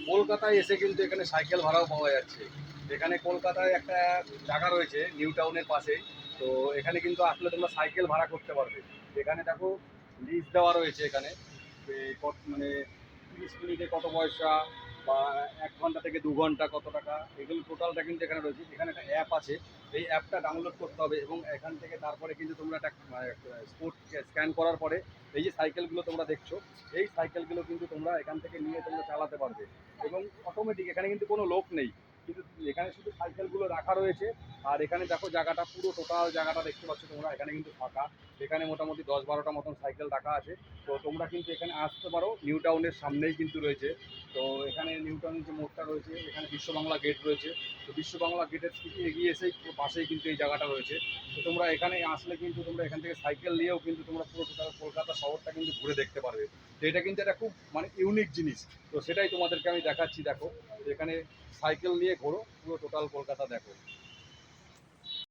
কলকাতায় এসে কিন্তু এখানে সাইকেল ভাড়াও পাওয়া যাচ্ছে। এখানে কলকাতায় একটা জায়গা রয়েছে নিউ টাউনের পাশে। তো এখানে কিন্তু আসলে তোমরা সাইকেল ভাড়া করতে পারবে। এখানে দেখো লিস্ট দেওয়া রয়েছে এখানে। মানে 30 মিনিটে কত পয়সা বা 1 ঘন্টা থেকে 2 ঘন্টা কত টাকা, এগুলো টোটালটা কিন্তু এখানে রয়েছে। এখানে একটা অ্যাপ আছে, এই অ্যাপটা ডাউনলোড করতে হবে এবং এখান থেকে তারপরে কিন্তু তোমরা একটা কোড স্ক্যান করার পরে এই যে সাইকেলগুলো তোমরা দেখছো, এই সাইকেলগুলো কিন্তু তোমরা এখান থেকে নিয়ে তোমরা চালাতে পারবে এবং অটোমেটিক। এখানে কিন্তু কোনো লোক নেই, কিন্তু এখানে শুধু সাইকেলগুলো রাখা রয়েছে। আর এখানে দেখো জায়গাটা, পুরো টোটাল জায়গাটা দেখতে পাচ্ছ তোমরা, এখানে কিন্তু ফাঁকা। এখানে মোটামুটি 10-12টা মতন সাইকেল রাখা আছে। তো তোমরা কিন্তু এখানে আসতে পারো, নিউ টাউনের সামনেই কিন্তু রয়েছে। তো এখানে নিউ টাউনের যে মোড়টা রয়েছে, এখানে বিশ্ব বাংলা গেট রয়েছে। তো বিশ্ব বাংলা গেটের থেকে এগিয়ে এসেই পাশেই কিন্তু এই জায়গাটা রয়েছে। তো তোমরা এখানে আসলে কিন্তু তোমরা এখান থেকে সাইকেল নিয়েও কিন্তু তোমরা পুরো টোটাল কলকাতা শহরটা কিন্তু ঘুরে দেখতে পারবে। তো এটা কিন্তু একটা খুব মানে ইউনিক জিনিস। তো সেটাই তোমাদেরকে আমি দেখাচ্ছি, দেখো। তো এখানে সাইকেল নিয়ে ঘোরো, পুরো টোটাল কলকাতা দেখো।